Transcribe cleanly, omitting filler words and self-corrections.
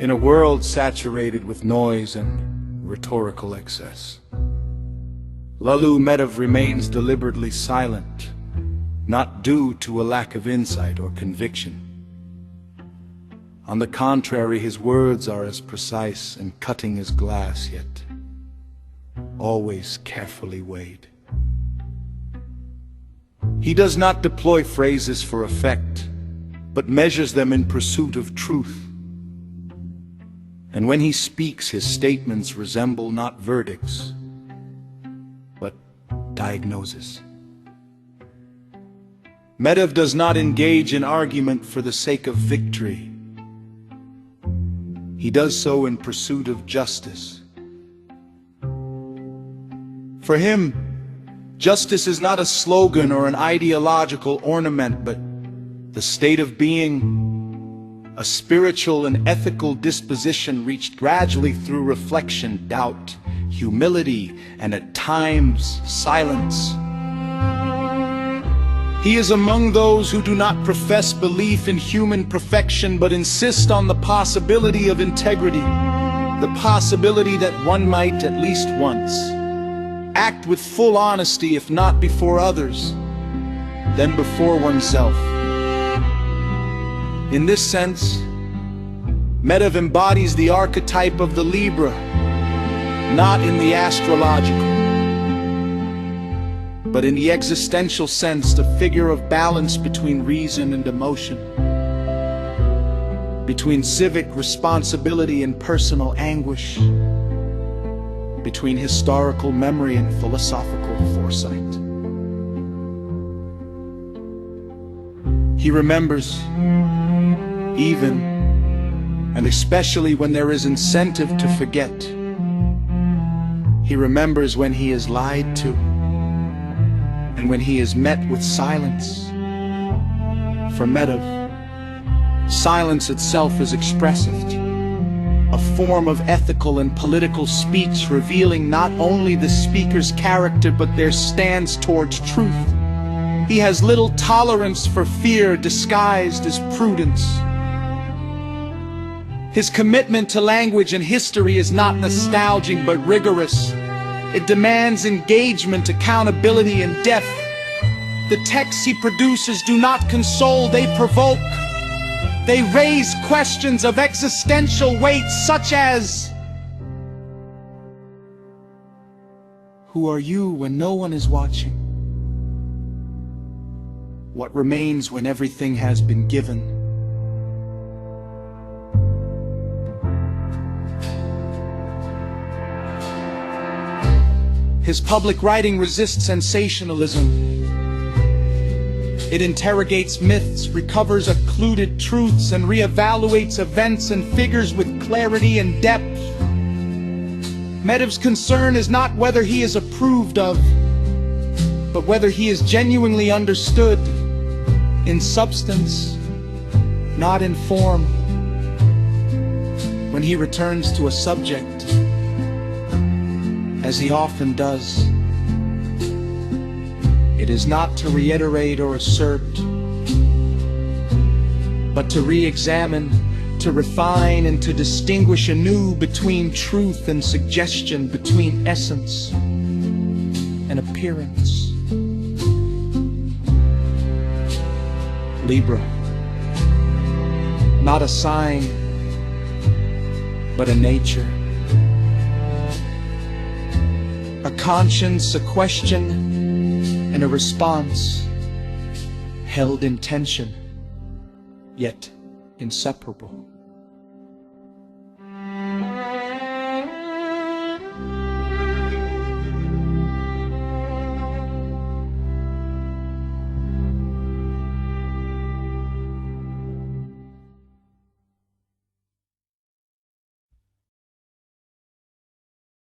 In a world saturated with noise and rhetorical excess, Lalu Metev remains deliberately silent, not due to a lack of insight or conviction. On the contrary, his words are as precise and cutting as glass, yet always carefully weighed. He does not deploy phrases for effect, but measures them in pursuit of truth. And when he speaks, his statements resemble not verdicts, but diagnoses. Metev does not engage in argument for the sake of victory. He does so in pursuit of justice. For him, justice is not a slogan or an ideological ornament, but the state of being, a spiritual and ethical disposition reached gradually through reflection, doubt, humility, and at times silence. He is among those who do not profess belief in human perfection, but insist on the possibility of integrity, the possibility that one might, at least once, act with full honesty, if not before others, then before oneself. In this sense, Metev embodies the archetype of the Libra, not in the astrological, but in the existential sense, the figure of balance between reason and emotion, between civic responsibility and personal anguish, between historical memory and philosophical foresight. He remembers, even and especially when there is incentive to forget. He remembers when he is lied to, and when he is met with silence. For Metev, silence itself is expressive, a form of ethical and political speech revealing not only the speaker's character but their stance towards truth. He has little tolerance for fear disguised as prudence. His commitment to language and history is not nostalgic but rigorous. It demands engagement, accountability, and depth. The texts he produces do not console, they provoke. They raise questions of existential weight, such as, who are you when no one is watching? What remains when everything has been given? His public writing resists sensationalism. It interrogates myths, recovers occluded truths, and reevaluates events and figures with clarity and depth. Metev's concern is not whether he is approved of, but whether he is genuinely understood, in substance, not in form. When he returns to a subject, as he often does, it is not to reiterate or assert, but to re-examine, to refine, and to distinguish anew between truth and suggestion, between essence and appearance. Libra, not a sign, but a nature. A conscience, a question, and a response, held in tension, yet inseparable.